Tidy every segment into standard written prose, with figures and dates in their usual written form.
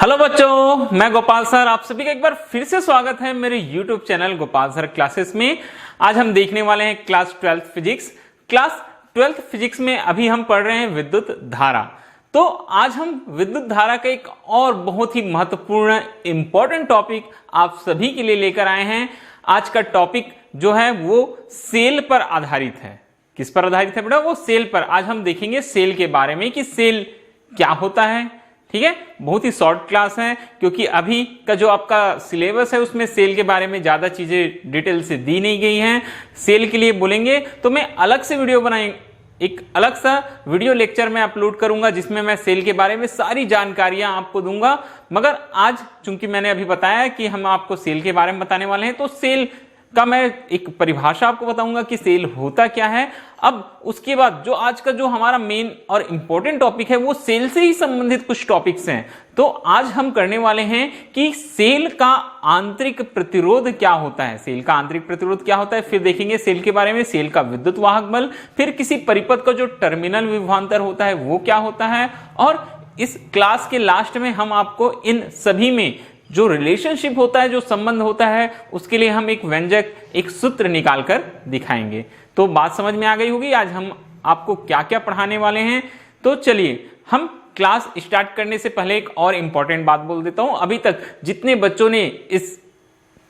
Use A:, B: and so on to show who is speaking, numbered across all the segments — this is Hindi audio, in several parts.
A: हेलो बच्चों, मैं गोपाल सर आप सभी का एक बार फिर से स्वागत है मेरे YouTube channel Gopal sir classes में। आज हम देखने वाले हैं class 12th physics. Class 12th physics में अभी हम पढ़ रहे हैं विद्युत धारा। तो आज हम विद्युत धारा का एक और बहुत ही महत्वपूर्ण इंपॉर्टेंट टॉपिक आप सभी के लिए लेकर आए हैं। आज का टॉपिक जो है वो सेल पर आधारित है। किस पर आधारित है बेटा? वो सेल पर। आज हम देखेंगे सेल के बारे में कि सेल क्या होता है। ठीक है, बहुत ही शॉर्ट क्लास है क्योंकि अभी का जो आपका सिलेबस है उसमें सेल के बारे में ज्यादा चीजें डिटेल से दी नहीं गई हैं। सेल के लिए बोलेंगे तो मैं अलग से वीडियो बनाएंगे, एक अलग सा वीडियो लेक्चर मैं अपलोड करूंगा जिसमें मैं सेल के बारे में सारी जानकारियां आपको दूंगा। मगर आज चूंकि मैंने अभी बताया कि हम आपको सेल के बारे में बताने वाले हैं तो सेल का मैं एक परिभाषा आपको बताऊंगा कि सेल होता क्या है। अब उसके बाद जो आज का जो हमारा मेन और इंपॉर्टेंट टॉपिक है वो सेल से ही संबंधित कुछ टॉपिक्स हैं। तो आज हम करने वाले हैं कि सेल का आंतरिक प्रतिरोध क्या होता है। सेल का आंतरिक प्रतिरोध क्या होता है, फिर देखेंगे सेल के बारे में, सेल का विद्युत वाहक बल, फिर किसी परिपथ का जो टर्मिनल विभवांतर होता है वो क्या होता है, और इस क्लास के लास्ट में हम आपको इन सभी में जो रिलेशनशिप होता है, जो संबंध होता है, उसके लिए हम एक व्यंजक, एक सूत्र निकाल कर दिखाएंगे। तो बात समझ में आ गई होगी आज हम आपको क्या क्या पढ़ाने वाले हैं। तो चलिए हम क्लास स्टार्ट करने से पहले एक और इंपॉर्टेंट बात बोल देता हूं। अभी तक जितने बच्चों ने इस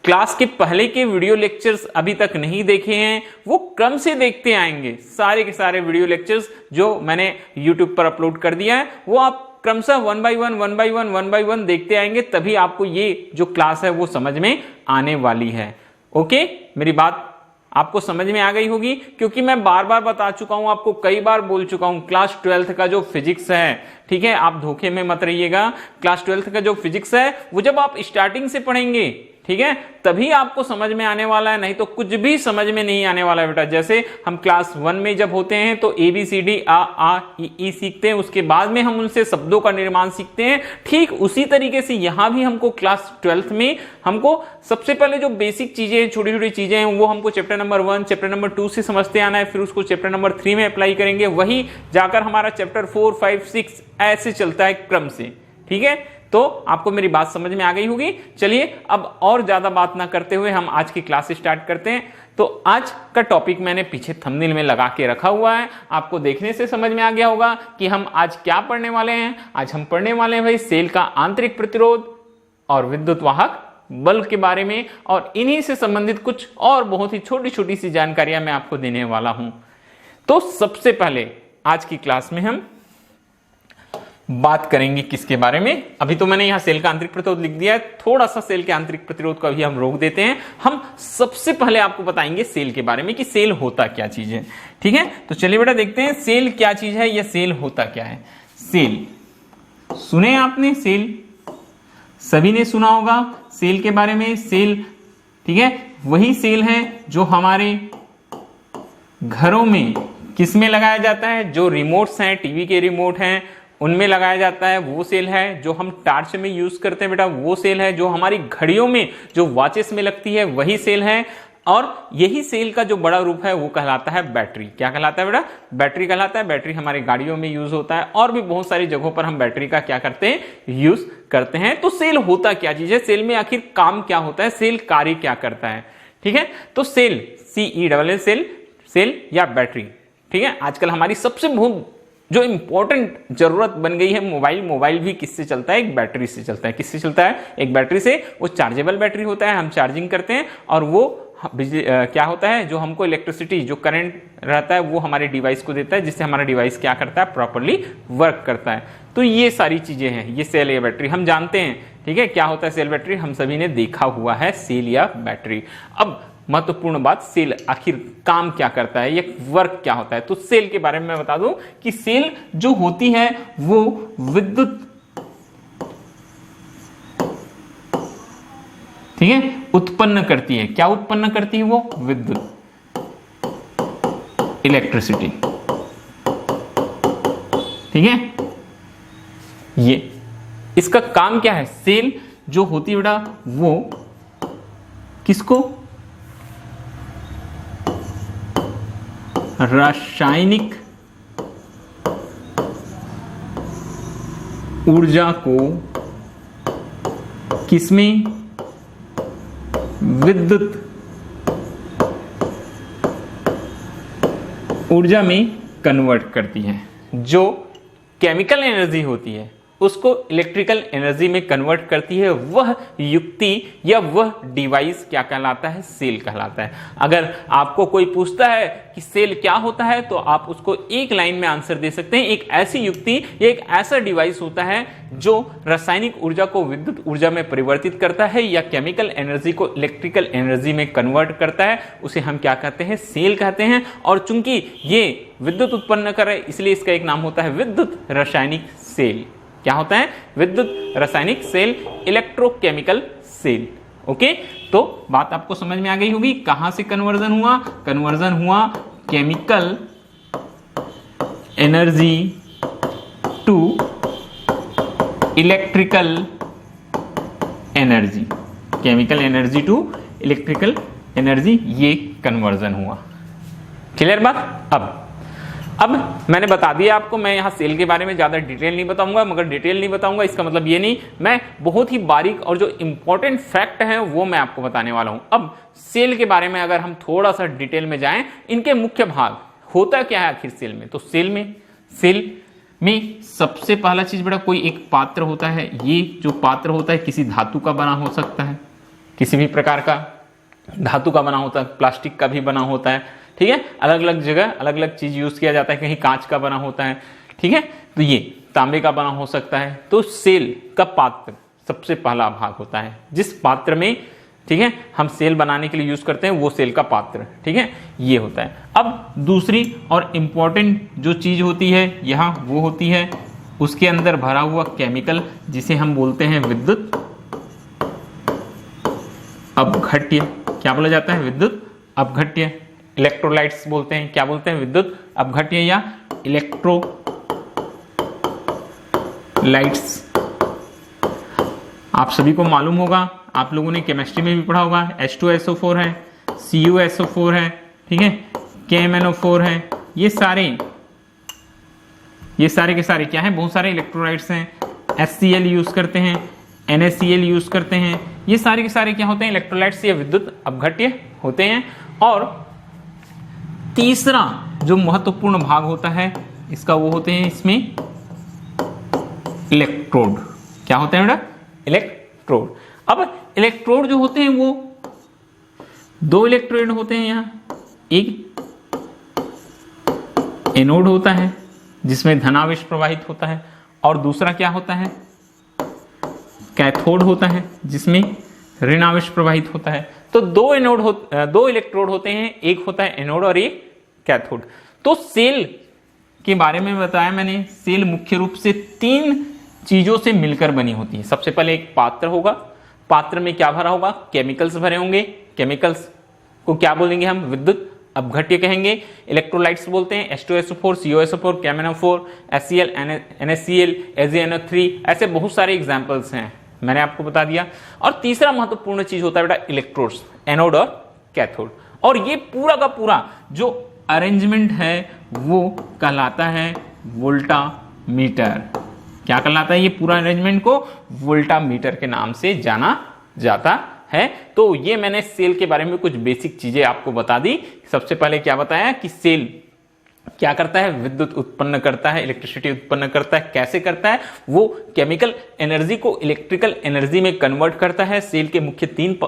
A: क्लास के पहले के वीडियो लेक्चर्स अभी तक नहीं देखे हैं वो क्रम से देखते आएंगे। सारे के सारे वीडियो लेक्चर्स जो मैंने YouTube पर अपलोड कर दिया है वो आप क्रमशः वन बाय वन देखते आएंगे, तभी आपको ये जो क्लास है वो समझ में आने वाली है। ओके, मेरी बात आपको समझ में आ गई होगी क्योंकि मैं बार बार बता चुका हूं, आपको कई बार बोल चुका हूं। क्लास 12th का जो फिजिक्स है, ठीक है, आप धोखे में मत रहिएगा। क्लास 12th का जो फिजिक्स है वो जब आप स्टार्टिंग से पढ़ेंगे, ठीक है, तभी आपको समझ में आने वाला है, नहीं तो कुछ भी समझ में नहीं आने वाला है बेटा। जैसे हम क्लास 1 में जब होते हैं तो ABCD आ ई सीखते हैं, उसके बाद में हम उनसे शब्दों का निर्माण सीखते हैं। ठीक उसी तरीके से यहां भी हमको क्लास 12th में हमको सबसे पहले जो बेसिक चीजें हैं, छोटी छोटी चीजें हैं, वो हमको चैप्टर नंबर 1 चैप्टर नंबर 2 से समझते आना है, फिर उसको चैप्टर नंबर 3 में अप्लाई करेंगे, वही जाकर हमारा चैप्टर 4 5 6 ऐसे चलता है क्रम से। ठीक है, तो आपको मेरी बात समझ में आ गई होगी। चलिए अब और ज्यादा बात ना करते हुए हम आज की क्लास स्टार्ट करते हैं। तो आज का टॉपिक मैंने पीछे थंबनेल में लगा के रखा हुआ है, आपको देखने से समझ में आ गया होगा कि हम आज क्या पढ़ने वाले हैं। आज हम पढ़ने वाले हैं भाई सेल का आंतरिक प्रतिरोध और विद्युत वाहक बल के बारे में, और इन्हीं से संबंधित कुछ और बहुत ही छोटी छोटी सी जानकारियां मैं आपको देने वाला हूं। तो सबसे पहले आज की क्लास में हम बात करेंगे किसके बारे में। अभी तो मैंने यहां सेल का आंतरिक प्रतिरोध लिख दिया है, थोड़ा सा सेल के आंतरिक प्रतिरोध को अभी हम रोक देते हैं। हम सबसे पहले आपको बताएंगे सेल के बारे में कि सेल होता क्या चीज है। ठीक है, तो चलिए बेटा देखते हैं सेल क्या चीज है या सेल होता क्या है। सेल सुने आपने, सेल सभी ने सुना होगा सेल के बारे में। सेल, ठीक है, वही सेल है जो हमारे घरों में किस में लगाया जाता है, जो रिमोट्स हैं, टीवी के रिमोट हैं उनमें लगाया जाता है, वो सेल है। जो हम टार्च में यूज करते हैं बेटा वो सेल है। जो हमारी घड़ियों में, जो वॉचेस में लगती है वही सेल है। और यही सेल का जो बड़ा रूप है वो कहलाता है बैटरी। क्या कहलाता है बेटा? बैटरी कहलाता है। बैटरी हमारी गाड़ियों में यूज होता है और भी बहुत सारी जगहों पर हम बैटरी का क्या करते हैं, यूज करते हैं। तो सेल होता क्या चीज है, सेल में आखिर काम क्या होता है, सेल कार्य क्या करता है। ठीक है, तो सेल CELL सेल, सेल या बैटरी। ठीक है, आजकल हमारी सबसे बहुत जो इंपॉर्टेंट जरूरत बन गई है मोबाइल भी किससे चलता है, एक बैटरी से चलता है। किससे चलता है? एक बैटरी से। वो चार्जेबल बैटरी होता है, हम चार्जिंग करते हैं और वो बिजली क्या होता है, जो हमको इलेक्ट्रिसिटी, जो करंट रहता है वो हमारे डिवाइस को देता है, जिससे हमारा डिवाइस क्या करता है, प्रॉपर्ली वर्क करता है। तो ये सारी चीजें हैं, ये सेल या बैटरी हम जानते हैं। ठीक है, क्या होता है सेल बैटरी, हम सभी ने देखा हुआ है सेल या बैटरी। अब महत्वपूर्ण बात, सेल आखिर काम क्या करता है, ये वर्क क्या होता है। तो सेल के बारे में मैं बता दूं कि सेल जो होती है वो विद्युत, ठीक है, उत्पन्न करती है। क्या उत्पन्न करती है वो? विद्युत, इलेक्ट्रिसिटी। ठीक है, ये इसका काम क्या है। सेल जो होती है बेटा वो किसको, रासायनिक ऊर्जा को किसमें? विद्युत ऊर्जा में कन्वर्ट करती है। जो केमिकल एनर्जी होती है उसको इलेक्ट्रिकल एनर्जी में कन्वर्ट करती है, वह युक्ति या वह डिवाइस क्या कहलाता है? सेल कहलाता है। अगर आपको कोई पूछता है कि सेल क्या होता है तो आप उसको एक लाइन में आंसर दे सकते हैं, एक ऐसी युक्ति या एक ऐसा डिवाइस होता है जो रासायनिक ऊर्जा को विद्युत ऊर्जा में परिवर्तित करता है या केमिकल एनर्जी को इलेक्ट्रिकल एनर्जी में कन्वर्ट करता है, उसे हम क्या कहते हैं? सेल कहते हैं। और चूंकि ये विद्युत उत्पन्न कर रहा है इसलिए इसका एक नाम होता है विद्युत रासायनिक सेल। क्या होता है? विद्युत रासायनिक सेल, इलेक्ट्रोकेमिकल सेल। ओके, तो बात आपको समझ में आ गई होगी। कहां से कन्वर्जन हुआ? कन्वर्जन हुआ chemical energy to electrical energy, chemical energy to electrical energy, ये कन्वर्जन हुआ। क्लियर बात? अब मैंने बता दिया आपको, मैं यहाँ सेल के बारे में ज़्यादा डिटेल नहीं बताऊंगा, मगर डिटेल नहीं बताऊंगा इसका मतलब ये नहीं, मैं बहुत ही बारीक और जो इंपॉर्टेंट फैक्ट हैं वो मैं आपको बताने वाला हूँ। अब सेल के बारे में अगर हम थोड़ा सा डिटेल में जाएं, इनके मुख्य भाग होता क्या है आखिर सेल में? तो सेल में सबसे पहला चीज बेटा, कोई एक पात्र होता है। ये जो पात्र होता है किसी धातु का बना हो सकता है, किसी भी प्रकार का धातु का बना होता है, प्लास्टिक का भी बना होता है। ठीक है, अलग अलग जगह अलग अलग चीज यूज किया जाता है, कहीं कांच का बना होता है। ठीक है, तो ये तांबे का बना हो सकता है। तो सेल का पात्र सबसे पहला भाग होता है, जिस पात्र में, ठीक है, हम सेल बनाने के लिए यूज करते हैं वो सेल का पात्र, ठीक है, ये होता है। अब दूसरी और इंपॉर्टेंट जो चीज होती है यहाँ, वो होती है उसके अंदर भरा हुआ केमिकल, जिसे हम बोलते हैं विद्युत अपघट्य। क्या बोला जाता है? विद्युत अपघट्य। इलेक्ट्रोलाइट्स बोलते हैं। क्या बोलते हैं? विद्युत अपघट्य या इलेक्ट्रोलाइट्स। आप सभी को मालूम होगा, आप लोगों ने केमिस्ट्री में भी पढ़ा होगा, H2SO4 है, CuSO4 है, ठीक है, KMnO4 है। ये सारे के सारे क्या हैं? बहुत सारे इलेक्ट्रोलाइट्स हैं। HCl यूज करते हैं, NaCl यूज करते हैं। ये सारे के सारे क्या होते हैं? इलेक्ट्रोलाइट्स या विद्युत अपघट्य होते हैं। और तीसरा जो महत्वपूर्ण भाग होता है इसका, वो होते हैं इसमें इलेक्ट्रोड। क्या होते हैं बेटा? इलेक्ट्रोड। अब इलेक्ट्रोड जो होते हैं वो दो इलेक्ट्रोड होते हैं। यहां एक एनोड होता है जिसमें धनावेश प्रवाहित होता है, और दूसरा क्या होता है? कैथोड होता है जिसमें ऋणावेश प्रवाहित होता है। तो दो इलेक्ट्रोड होते हैं, एक होता है एनोड और एक कैथोड। तो सेल के बारे में बताया मैंने, सेल मुख्य रूप से तीन चीजों से मिलकर बनी होती है। सबसे पहले एक पात्र होगा, पात्र में क्या भरा होगा? केमिकल्स भरे होंगे। केमिकल्स को क्या बोलेंगे हम? विद्युत अपघट्य कहेंगे। इलेक्ट्रोलाइट्स बोलते हैं H2SO4, CuSO4, KMnO4, HCl, NaCl, AgNO3, ऐसे बहुत सारे एग्जाम्पल्स हैं, मैंने आपको बता दिया। और तीसरा महत्वपूर्ण चीज होता है बेटा इलेक्ट्रोड्स, एनोड और कैथोड। और ये पूरा का पूरा जो अरेंजमेंट है वो कहलाता है वोल्टामीटर। क्या कहलाता है? ये पूरा अरेंजमेंट को वोल्टामीटर के नाम से जाना जाता है। तो ये मैंने सेल के बारे में कुछ बेसिक चीजें आपको बता दी। सबसे पहले क्या बताया कि सेल क्या करता है? विद्युत उत्पन्न करता है, इलेक्ट्रिसिटी उत्पन्न करता है। कैसे करता है? वो केमिकल एनर्जी को इलेक्ट्रिकल एनर्जी में कन्वर्ट करता है। सेल के मुख्य तीन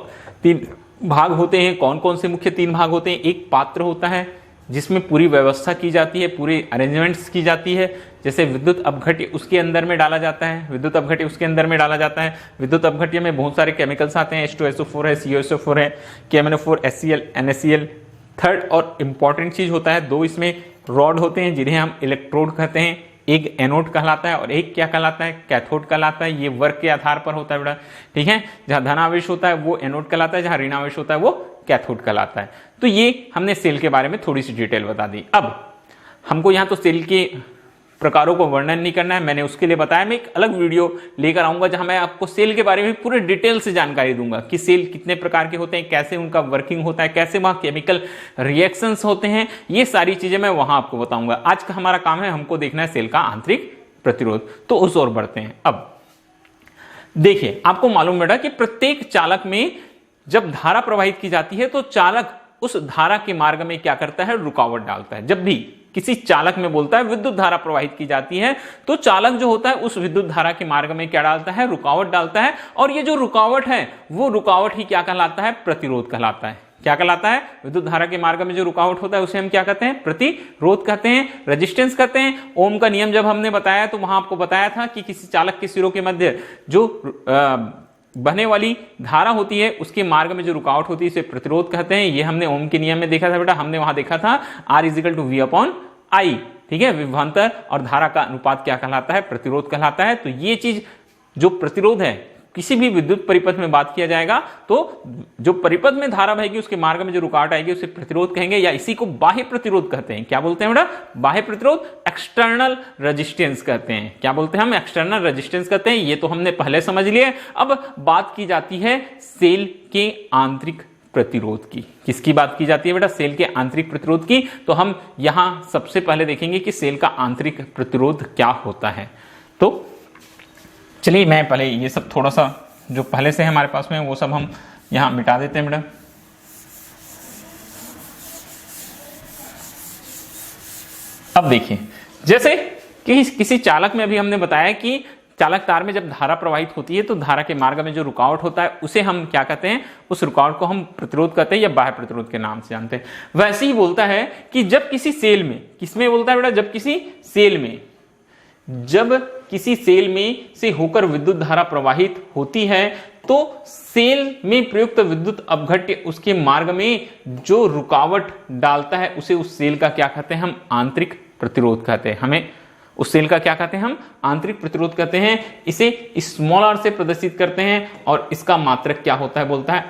A: भाग होते हैं। कौन कौन से मुख्य तीन भाग होते हैं? एक पात्र होता है जिसमें पूरी व्यवस्था की जाती है, पूरी अरेंजमेंट्स की जाती है। जैसे विद्युत अपघट्य उसके अंदर में डाला जाता है, विद्युत अपघट्य उसके अंदर में डाला जाता है। विद्युत अपघट्य में बहुत सारे केमिकल्स आते हैं, H2SO4 है, CuSO4 है, KMnO4, HCl, NaCl। थर्ड और इंपॉर्टेंट चीज होता है, दो इसमें रॉड होते हैं जिन्हें हम इलेक्ट्रोड कहते हैं। एक एनोड कहलाता है और एक क्या कहलाता है? कैथोड कहलाता है। ये वर्क के आधार पर होता है बेटा, ठीक है। जहां धनावेश होता है वो एनोड कहलाता है, जहां ऋणावेश होता है वो कैथोड कहलाता है। तो ये हमने सेल के बारे में थोड़ी सी डिटेल बता दी। अब हमको यहाँ तो सेल के प्रकारों को वर्णन नहीं करना है, मैंने उसके लिए बताया। मैं एक अलग वीडियो लेकर आऊंगा जहां मैं आपको सेल के बारे में पूरे डिटेल से जानकारी दूंगा कि सेल कितने प्रकार के होते हैं, कैसे उनका वर्किंग होता है, कैसे वहां केमिकल रिएक्शंस होते हैं। ये सारी चीजें मैं वहां आपको बताऊंगा। आज का हमारा काम है, हमको देखना है सेल का आंतरिक प्रतिरोध। तो उस ओर बढ़ते हैं। अब देखिए आपको मालूम बेटा कि प्रत्येक चालक में जब धारा प्रवाहित की जाती है तो चालक उस धारा के मार्ग में क्या करता है, रुकावट डालता है। जब भी किसी चालक में बोलता है विद्युत धारा प्रवाहित की जाती है तो चालक जो होता है उस विद्युत धारा के मार्ग में क्या डालता है, रुकावट डालता है। और ये जो रुकावट है वो रुकावट ही क्या कहलाता है, प्रतिरोध कहलाता है। क्या कहलाता है, विद्युत धारा के मार्ग में जो रुकावट होता है उसे हम क्या कहते हैं, प्रतिरोध कहते हैं, रेजिस्टेंस कहते हैं। ओम का नियम जब हमने बताया तो वहां आपको बताया था कि किसी चालक के सिरों के मध्य जो बहने वाली धारा होती है उसके मार्ग में जो रुकावट होती है इसे प्रतिरोध कहते हैं। ये हमने ओम के नियम में देखा था बेटा, हमने वहां देखा था R = V/I। ठीक है, विभवांतर और धारा का अनुपात क्या कहलाता है, प्रतिरोध कहलाता है। तो ये चीज जो प्रतिरोध है, किसी भी विद्युत परिपथ में बात किया जाएगा तो जो परिपथ में धारा बहेगी उसके मार्ग में जो रुकावट आएगी उसे प्रतिरोध कहेंगे, या इसी को बाह्य प्रतिरोध कहते हैं। क्या बोलते हैं बेटा, बाह्य प्रतिरोध, एक्सटर्नल रेजिस्टेंस कहते हैं। क्या बोलते हैं हम, एक्सटर्नल रेजिस्टेंस कहते हैं। ये तो हमने पहले समझ लिया। अब बात की जाती है सेल के आंतरिक प्रतिरोध की। किसकी बात की जाती है बेटा, सेल के आंतरिक प्रतिरोध की। तो हम यहां सबसे पहले देखेंगे कि सेल का आंतरिक प्रतिरोध क्या होता है। तो चलिए मैं पहले ये सब थोड़ा सा जो पहले से हमारे पास में वो सब हम यहां मिटा देते हैं बेटा। अब देखिए, जैसे कि किसी चालक में अभी हमने बताया कि चालक तार में जब धारा प्रवाहित होती है तो धारा के मार्ग में जो रुकावट होता है उसे हम क्या कहते हैं, उस रुकावट को हम प्रतिरोध कहते हैं या बाह्य प्रतिरोध के नाम से जानते हैं। वैसे ही बोलता है कि जब किसी सेल में, किसमें बोलता है बेटा, जब किसी सेल में, जब किसी सेल में से होकर विद्युत धारा प्रवाहित होती है तो सेल में प्रयुक्त विद्युत अपघट्य उसके मार्ग में जो रुकावट डालता है उसे उस सेल का क्या कहते हैं, हम आंतरिक प्रतिरोध कहते हैं। हमें उस सेल का क्या कहते हैं, हम आंतरिक प्रतिरोध कहते हैं। इसे r से प्रदर्शित करते हैं और इसका मात्रक क्या होता है, बोलता है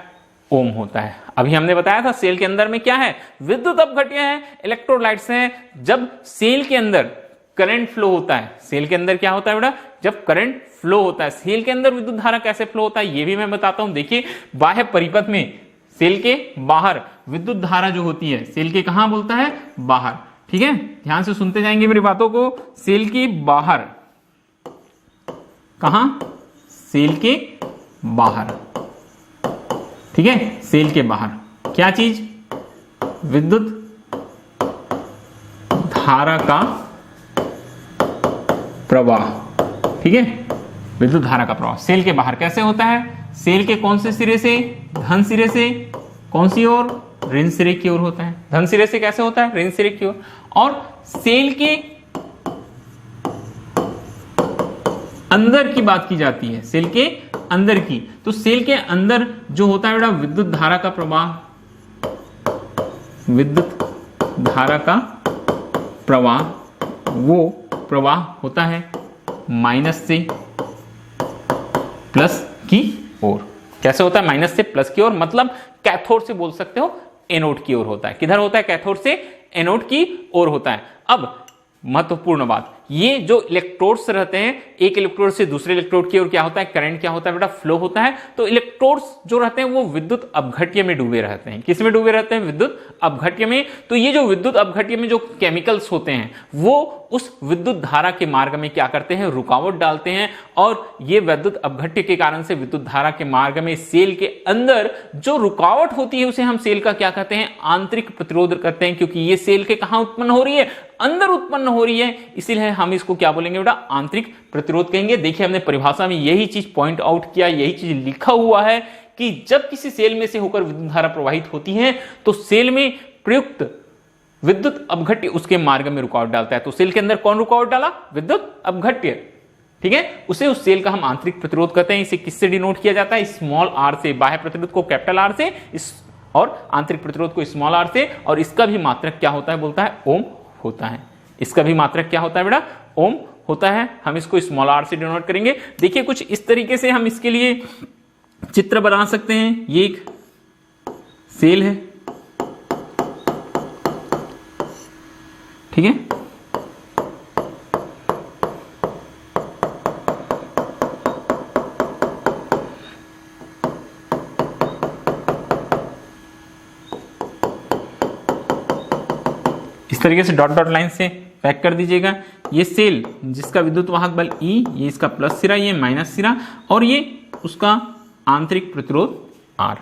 A: ओम होता है। अभी हमने बताया था सेल के अंदर में क्या है, विद्युत अपघट्य है, इलेक्ट्रोलाइट्स हैं। जब सेल के अंदर करंट फ्लो होता है, सेल के अंदर क्या होता है बेटा, जब करंट फ्लो होता है, सेल के अंदर विद्युत धारा कैसे फ्लो होता है ये भी मैं बताता हूं। देखिए बाह्य परिपथ में सेल के बाहर विद्युत धारा जो होती है, सेल के कहां बोलता है, बाहर। ठीक है, ध्यान से सुनते जाएंगे मेरी बातों को। सेल के बाहर, कहां, सेल के बाहर। ठीक है, सेल के बाहर क्या चीज, विद्युत धारा का प्रवाह। ठीक है, विद्युत धारा का प्रवाह सेल के बाहर कैसे होता है, सेल के कौन से सिरे से, धन सिरे से, कौन सी ओर, ऋण सिरे की ओर होता है। धन सिरे से कैसे होता है, ऋण सिरे की ओर। और सेल के अंदर की बात की जाती है, सेल के अंदर की, तो सेल के अंदर जो होता है बेटा विद्युत धारा का प्रवाह, विद्युत धारा का प्रवाह, वो प्रवाह होता है माइनस से प्लस की ओर। कैसे होता है, माइनस से प्लस की ओर, मतलब कैथोड से बोल सकते हो एनोड की ओर होता है। किधर होता है, कैथोड से एनोड की ओर होता है। अब महत्वपूर्ण बात, ये जो इलेक्ट्रोड्स रहते हैं, एक इलेक्ट्रोड से दूसरे इलेक्ट्रोड की ओर क्या होता है, करंट क्या होता है बेटा, फ्लो होता है। तो इलेक्ट्रोड्स जो रहते हैं वो विद्युत अपघट्य में डूबे रहते हैं। किस में डूबे रहते हैं, विद्युत अपघट्य में। तो ये जो विद्युत अपघट्य में जो केमिकल्स होते हैं वो उस विद्युत धारा के मार्ग में क्या करते हैं, रुकावट डालते हैं। और ये विद्युत अपघट्य के कारण से विद्युत धारा के मार्ग में सेल के अंदर जो रुकावट होती है उसे हम सेल का क्या कहते हैं, आंतरिक प्रतिरोध कहते हैं। क्योंकि ये सेल के कहां उत्पन्न हो रही है, अंदर उत्पन्न हो रही है, इसीलिए हम इसको क्या बोलेंगे बेटा, आंतरिक प्रतिरोध कहेंगे। देखिए हमने परिभाषा में यही चीज पॉइंट आउट किया, यही चीज लिखा हुआ है कि जब किसी सेल में से होकर विद्युत धारा प्रवाहित होती है तो सेल में प्रयुक्त विद्युत अपघट्य उसके मार्ग में रुकावट डालता है। तो सेल के अंदर कौन रुकावट डाला, विद्युत अपघट्य। ठीक है, उसे उस सेल का हम आंतरिक प्रतिरोध कहते हैं। इसे किससे डिनोट किया जाता है, स्मॉल r से। बाह्य प्रतिरोध को कैपिटल R से और आंतरिक प्रतिरोध को स्मॉल r से। और इसका भी मात्रक क्या होता है, बोलता है ओम होता है। इसका भी मात्रक क्या होता है बेटा, ओम होता है। हम इसको स्मॉल r से डिनोट करेंगे। देखिए कुछ इस तरीके से हम इसके लिए चित्र बना सकते हैं। ये एक सेल है, ठीक है, इस तरीके से डॉट डॉट लाइन से पैक कर दीजिएगा। ये सेल जिसका विद्युत वाहक बल E, ये इसका प्लस सिरा, ये माइनस सिरा, और ये उसका आंतरिक प्रतिरोध R।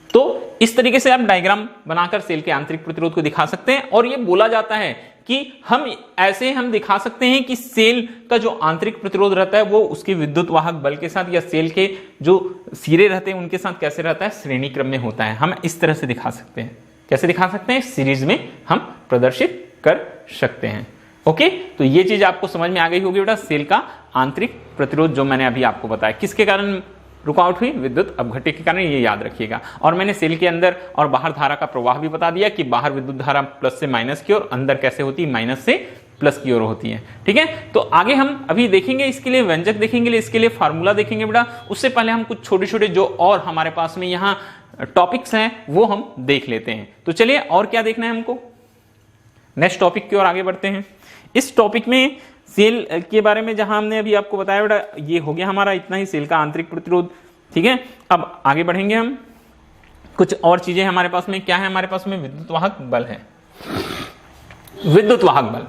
A: तो इस तरीके से आप डायग्राम बनाकर सेल के आंतरिक प्रतिरोध को दिखा सकते हैं। और ये बोला जाता है कि हम दिखा सकते हैं कि सेल का जो आंतरिक प्रतिरोध रहता है वो उसके विद्युत वाहक बल के साथ या सेल के जो सिरे रहते हैं उनके साथ कैसे रहता है, श्रेणी क्रम में होता है। हम इस तरह से दिखा सकते हैं। कैसे दिखा सकते हैं? सीरीज में हम प्रदर्शित कर सकते हैं। ओके, तो ये चीज आपको समझ में आ गई होगी बेटा। सेल का आंतरिक प्रतिरोध जो मैंने अभी आपको बताया, किसके कारण रुकावट हुई? विद्युत अपघट्य के कारण, ये याद रखिएगा। और मैंने सेल के अंदर और बाहर धारा का प्रवाह भी बता दिया कि बाहर विद्युत धारा प्लस से माइनस की ओर, अंदर कैसे होती है? माइनस से प्लस की ओर होती है। ठीक है, तो आगे हम अभी देखेंगे, इसके लिए व्यंजक देखेंगे, इसके लिए फार्मूला देखेंगे बेटा। उससे पहले हम कुछ छोटे छोटे जो और हमारे पास में यहाँ टॉपिक्स हैं वो हम देख लेते हैं। तो चलिए, और क्या देखना है हमको? नेक्स्ट टॉपिक की ओर आगे बढ़ते हैं। इस टॉपिक में सेल के बारे में जहां हमने अभी आपको बताया बेटा, ये हो गया हमारा इतना ही सेल का आंतरिक प्रतिरोध। ठीक है, अब आगे बढ़ेंगे हम। कुछ और चीजें हमारे पास में क्या है? हमारे पास में विद्युत वाहक बल है। विद्युत वाहक बल,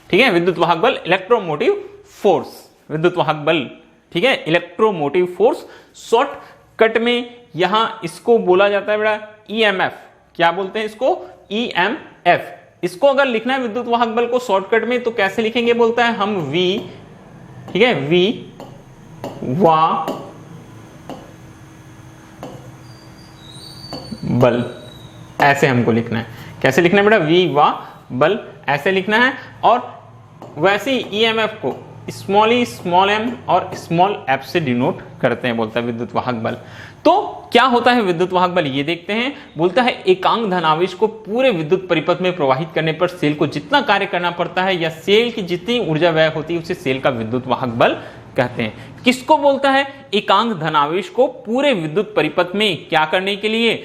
A: ठीक है, विद्युत वाहक बल, इलेक्ट्रोमोटिव फोर्स, विद्युत वाहक बल। ठीक है, इलेक्ट्रोमोटिव फोर्स। शॉर्टकट में यहां इसको बोला जाता है बेटा ईएमएफ। क्या बोलते हैं इसको? ईएमएफ। इसको अगर लिखना है विद्युत वाहक बल को शॉर्टकट में तो कैसे लिखेंगे? बोलता है हम V, ठीक है, V वा बल, ऐसे हमको लिखना है। कैसे लिखना है बेटा? V वा बल, ऐसे लिखना है। और वैसे ही ईएमएफ को स्मॉल ई, स्मॉल एम और स्मॉल एफ से डिनोट करते हैं, बोलता है विद्युत वाहक बल। तो क्या होता है विद्युत वाहक बल, ये देखते हैं। बोलता है एकांक धनावेश को पूरे विद्युत परिपथ में प्रवाहित करने पर सेल को जितना कार्य करना पड़ता है या सेल की जितनी ऊर्जा व्यय होती है उसे सेल का विद्युत वाहक बल कहते हैं। किसको बोलता है? एकांक धनावेश को पूरे विद्युत परिपथ में क्या करने के लिए?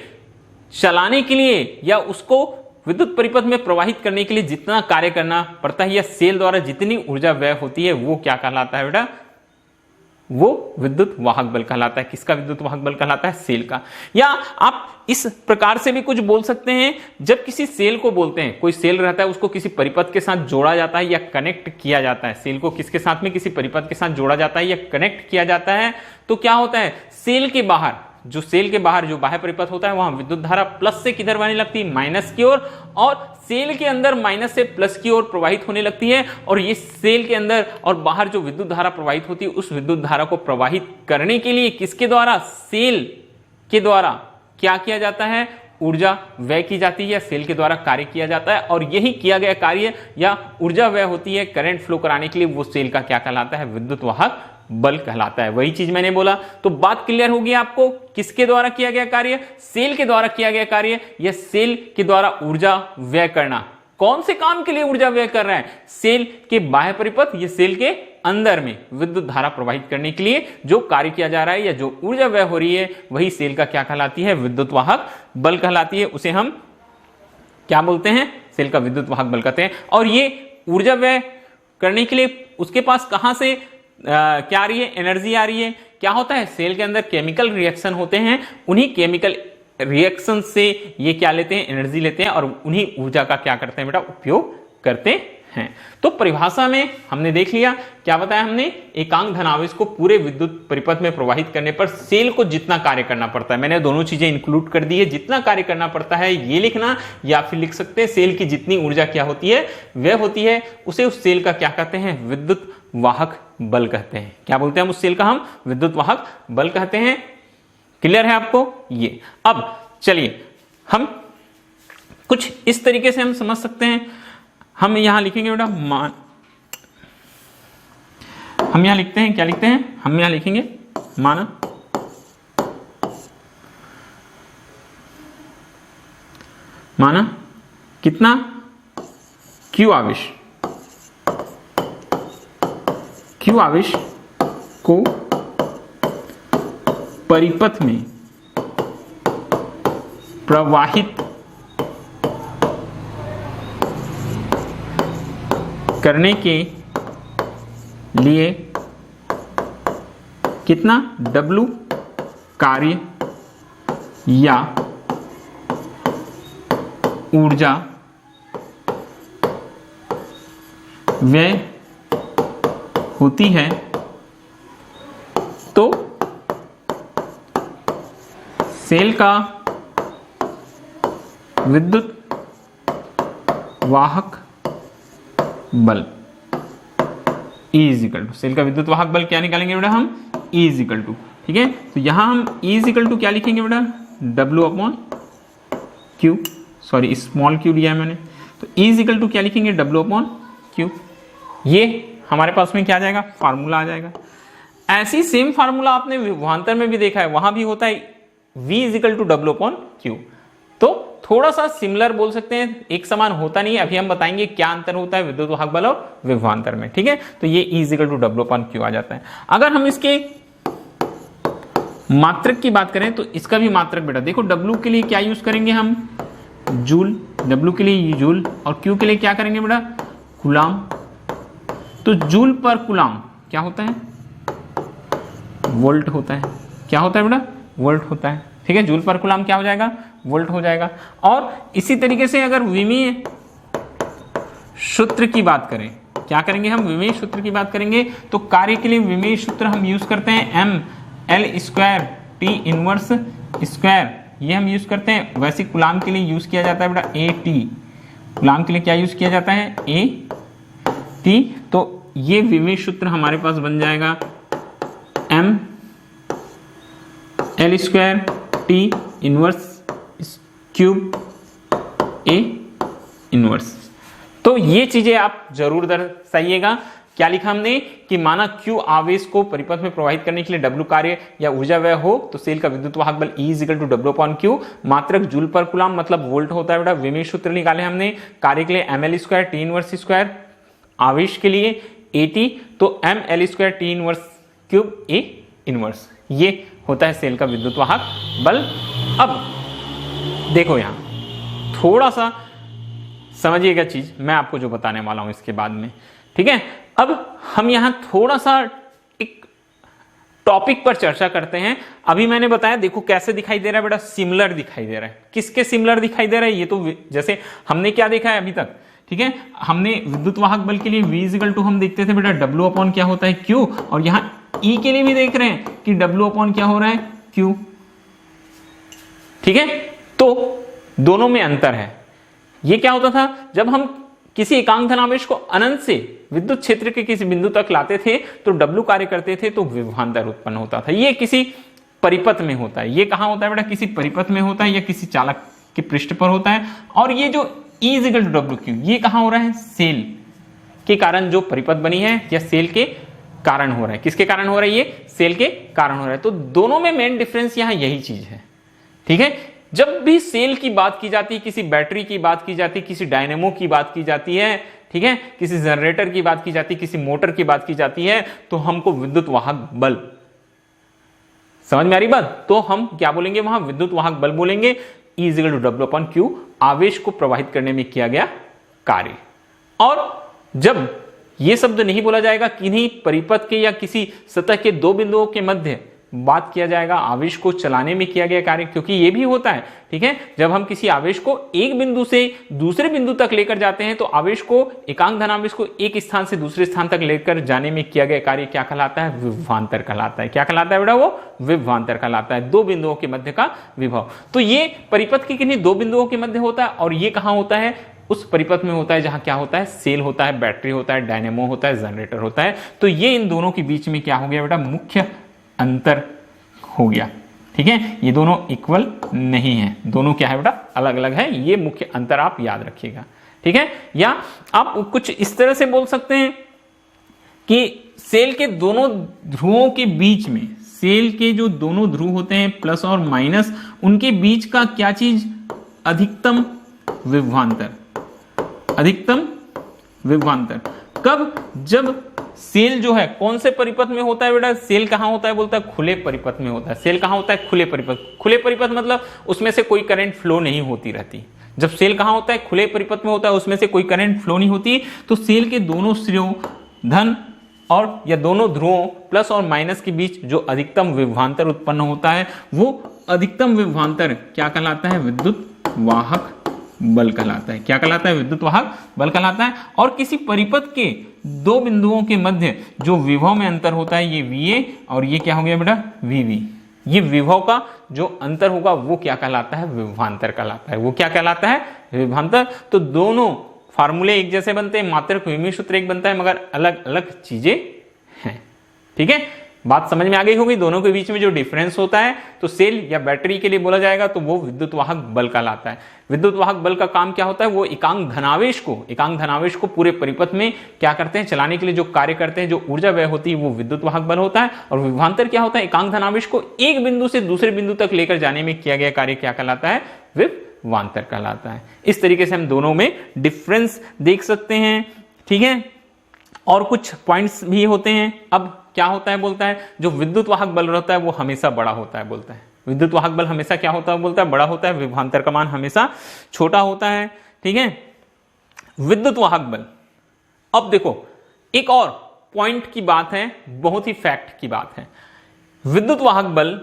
A: चलाने के लिए या उसको विद्युत परिपथ में प्रवाहित करने के लिए जितना कार्य करना पड़ता है या सेल द्वारा जितनी ऊर्जा व्यय होती है वो क्या कहलाता है बेटा? वो विद्युत वाहक बल कहलाता है। किसका विद्युत वाहक बल कहलाता है? सेल का। या आप इस प्रकार से भी कुछ बोल सकते हैं, जब किसी सेल को बोलते हैं, कोई सेल रहता है उसको किसी परिपथ के साथ जोड़ा जाता है या कनेक्ट किया जाता है। सेल को किसके साथ में? किसी परिपथ के साथ जोड़ा जाता है या कनेक्ट किया जाता है। तो क्या होता है? सेल के बाहर जो बाह्य परिपथ होता है वहां विद्युत धारा प्लस से किधर बहने लगती है? माइनस की ओर। और सेल के अंदर माइनस से प्लस की ओर प्रवाहित होने लगती है। और ये सेल के अंदर और बाहर जो विद्युत धारा प्रवाहित होती है उस विद्युत धारा को प्रवाहित करने के लिए किसके द्वारा? सेल के द्वारा क्या किया जाता है? ऊर्जा व्यय की जाती है या सेल के द्वारा कार्य किया जाता है। और यही किया गया कार्य या ऊर्जा व्यय होती है करंट फ्लो कराने के लिए, वो सेल का क्या कहलाता है? विद्युत वाहक बल कहलाता है। वही चीज मैंने बोला। तो बात क्लियर होगी आपको, किसके द्वारा किया गया कार्य? सेल के द्वारा किया गया कार्य या सेल के द्वारा ऊर्जा व्यय करना। कौन से काम के लिए ऊर्जा व्यय कर रहा है? सेल के बाह्य परिपथ या सेल के अंदर में विद्युत धारा प्रवाहित करने के लिए जो कार्य किया जा रहा है या जो ऊर्जा व्यय हो रही है वही सेल का क्या कहलाती है? विद्युत वाहक बल कहलाती है। उसे हम क्या बोलते हैं? सेल का विद्युत वाहक बल कहते हैं। और ये ऊर्जा व्यय करने के लिए उसके पास कहां से क्या आ रही है? एनर्जी आ रही है। क्या होता है? सेल के अंदर केमिकल रिएक्शन होते हैं, उन्हीं केमिकल रिएक्शन से ये क्या लेते हैं? एनर्जी लेते हैं और उन्हीं ऊर्जा का क्या करते हैं बेटा? उपयोग करते हैं। तो परिभाषा में हमने देख लिया, क्या बताया हमने? एकांक धनावेश को पूरे विद्युत परिपथ में प्रवाहित करने पर सेल को जितना कार्य करना पड़ता है, मैंने दोनों चीजें इंक्लूड कर दी है। जितना कार्य करना पड़ता है ये लिखना, या फिर लिख सकते हैं सेल की जितनी ऊर्जा क्या होती है? व्यय होती है, उसे उस सेल का क्या कहते हैं? विद्युत वाहक बल कहते हैं। क्या बोलते हैं हम उस सेल का? हम विद्युत वाहक बल कहते हैं। क्लियर है आपको ये? अब चलिए हम कुछ इस तरीके से हम समझ सकते हैं। हम यहां लिखेंगे बेटा हम यहां लिखते हैं, क्या लिखते हैं? हम यहां लिखेंगे माना कितना? Q आवेश, Q आवेश को परिपथ में प्रवाहित करने के लिए कितना W कार्य या ऊर्जा व्यय होती है, तो सेल का विद्युत वाहक बल E is equal to, cell का विद्युत वाहक बल क्या निकालेंगे बेटा हम, E इज इक्वल टू, ठीक है। तो यहां हम E इज इक्वल टू क्या लिखेंगे बेटा, W upon Q, sorry small q लिया है मैंने, तो E इज इक्वल टू क्या लिखेंगे, W अपॉन Q। ये हमारे पास में क्या आ जाएगा, फार्मूला आ जाएगा। ऐसी सेम फार्मूला आपने विभवांतर में भी देखा है, वहां भी होता है V is equal to W upon Q। तो थोड़ा सा सिमिलर बोल सकते हैं, एक समान होता नहीं है। अभी हम बताएंगे क्या अंतर होता है विद्युत वाहक बल और विभवांतर में, ठीक है। तो ये E is equal to W upon Q आ जाता है। अगर हम इसके मात्रक की बात करें तो इसका भी मात्रक बेटा देखो, W के लिए क्या यूज करेंगे हम, जूल, W के लिए जूल, और Q के लिए क्या करेंगे बेटा, कूलाम। तो जूल पर कूलाम क्या होता है, वोल्ट होता है। क्या होता है बेटा, वोल्ट होता है, ठीक है। जूल पर कूलाम क्या हो जाएगा, वोल्ट हो जाएगा। और इसी तरीके से अगर विमीय सूत्र की बात करें, क्या करेंगे हम, विमीय सूत्र की बात करेंगे तो कार्य के लिए विमीय सूत्र हम यूज करते हैं ml square T inverse square, ये हम यूज करते हैं। वैसे कूलाम के लिए यूज किया जाता है बेटा AT, कूलाम के लिए क्या यूज किया जाता है, AT। तो ये विमीय सूत्र हमारे पास बन जाएगा ml square T inverse cube A inverse. तो ये चीजें आप जरूर दर्शाइएगा। क्या लिखा हमने कि माना Q आवेश को परिपथ में प्रवाहित करने के लिए W कार्य या ऊर्जा व्यय हो तो सेल का विद्युत वाहक बल E is equal to W upon Q। मात्रक जूल पर कूलाम मतलब वोल्ट होता है बेटा। विमीय सूत्र निकाले हमने, कार्य के लिए ml square T inverse square, आवेश के लिए AT तो ml square T inverse cube A inverse. ये होता है सेल का विद्युत वाहक बल। अब देखो यहां थोड़ा सा समझिएगा चीज, मैं आपको जो बताने वाला हूं इसके बाद में, ठीक है। अब हम यहां थोड़ा सा एक टॉपिक पर चर्चा करते हैं। अभी मैंने बताया देखो कैसे दिखाई दे रहा है बेटा, सिमिलर दिखाई दे रहा है। किसके सिमिलर दिखाई दे रहा है, ये तो जैसे हमने क्या देखा है अभी तक, ठीक है। हमने विद्युत वाहक बल के लिए V इक्वल टू हम देखते थे बेटा W अपॉन क्या होता है Q, और यहां E के लिए भी देख रहे हैं कि W अपॉन क्या हो रहा है Q, ठीक है। तो दोनों में अंतर है। ये क्या होता था, जब हम किसी एकांक धनावेश को अनंत से विद्युत क्षेत्र के किसी बिंदु तक लाते थे तो W कार्य करते थे तो विभवांतर उत्पन्न होता था। ये किसी परिपथ में होता है। ये कहां होता है बेटा, किसी परिपथ में होता है या किसी चालक के पृष्ठ पर होता है। और ये जो E is equal to W क्यू, ये कहां हो रहा है, सेल के कारण जो परिपथ बनी है या सेल के कारण हो रहा है। किसके कारण हो रहा है, ये सेल के कारण हो रहा है। तो दोनों में मेन डिफरेंस यहां यही चीज है, ठीक है। जब भी सेल की बात की जाती है, किसी बैटरी की बात की जाती है, किसी डायनेमो की बात की जाती है, ठीक है, किसी जनरेटर की बात की जाती है, किसी मोटर की बात की जाती है, तो हमको विद्युत वाहक बल, समझ में आ रही बात, तो हम क्या बोलेंगे वहां, विद्युत वाहक बल बोलेंगे। E is equal to W upon Q, आवेश को प्रवाहित करने में किया गया कार्य। और जब यह शब्द नहीं बोला जाएगा, किन्हीं परिपथ के या किसी सतह के दो बिंदुओं के मध्य बात किया जाएगा आवेश को चलाने में किया गया कार्य, क्योंकि यह भी होता है, ठीक है। जब हम किसी आवेश को एक बिंदु से दूसरे बिंदु तक लेकर जाते हैं तो आवेश को, एकांक धनावेश को एक स्थान से दूसरे स्थान तक लेकर जाने में किया गया कार्य क्या कहलाता है, विभवांतर कहलाता है। क्या कहलाता है बेटा, वो विभवांतर कहलाता है, दो बिंदुओं के मध्य का विभव। तो ये परिपथ के किन्हीं दो बिंदुओं के मध्य होता है, और ये कहां होता है, उस परिपथ में होता है जहां क्या होता है, सेल होता है, बैटरी होता है, डायनेमो होता है, जनरेटर होता है। तो ये इन दोनों के बीच में क्या हो गया बेटा, मुख्य अंतर हो गया, ठीक है। ये दोनों इक्वल नहीं है, दोनों क्या है बेटा, अलग अलग है। ये मुख्य अंतर आप याद रखिएगा, ठीक है। या आप कुछ इस तरह से बोल सकते हैं कि सेल के दोनों ध्रुवों के बीच में, सेल के जो दोनों ध्रुव होते हैं प्लस और माइनस, उनके बीच का क्या चीज, अधिकतम विभवांतर। अधिकतम विभवांतर कब, जब सेल जो है कौन से परिपथ में होता है बेटा, सेल कहां होता है, बोलता है खुले परिपथ में होता है। सेल कहां होता है, खुले परिपथ। खुले परिपथ मतलब उसमें से कोई करंट फ्लो नहीं होती रहती। जब सेल कहां होता है, खुले परिपथ में होता है, उसमें से कोई करंट फ्लो नहीं होती, तो सेल के दोनों सिरों धन और या दोनों ध्रुवों प्लस और माइनस के बीच जो अधिकतम विभवांतर उत्पन्न होता है, वो अधिकतम विभवांतर क्या कहलाता है, विद्युत वाहक बल कहलाता है। क्या कहलाता है, विद्युत वाहक बल कहलाता है। और किसी परिपथ के दो बिंदुओं के मध्य जो विभव में अंतर होता है, ये VA और ये क्या हो गया बेटा, VB। ये विभव का जो अंतर होगा वो क्या कहलाता है, विभवांतर कहलाता है। वो क्या कहलाता है, विभवांतर। तो दोनों फार्मूले एक जैसे बनते हैं, मात्रक विमीय सूत्र एक बनता है, मगर अलग अलग चीजें हैं। ठीक है, बात समझ में आ गई होगी। दोनों के बीच में जो डिफरेंस होता है तो सेल या बैटरी के लिए बोला जाएगा तो वो विद्युत वाहक बल कहलाता है। विद्युत वाहक बल का काम क्या होता है, वो एकांक धनावेश को पूरे परिपथ में क्या करते हैं, चलाने के लिए जो कार्य करते हैं, जो ऊर्जा व्यय होती है वो विद्युत वाहक बल होता है। और विभवांतर क्या होता है, एकांक धनावेश को एक बिंदु से दूसरे बिंदु तक लेकर जाने में किया गया कार्य क्या कहलाता है, विभवांतर कहलाता है। इस तरीके से हम दोनों में डिफरेंस देख सकते हैं। ठीक है, और कुछ पॉइंट्स भी होते हैं। अब क्या होता है, बोलता है जो विद्युत वाहक बल रहता है वो हमेशा बड़ा होता है, बोलता है विद्युत वाहक बल हमेशा क्या होता है, बोलता है बड़ा होता है, विभवांतर का मान हमेशा छोटा होता है। ठीक है, विद्युत वाहक बल। अब देखो एक और पॉइंट की बात है, बहुत ही फैक्ट की बात है। विद्युत वाहक बल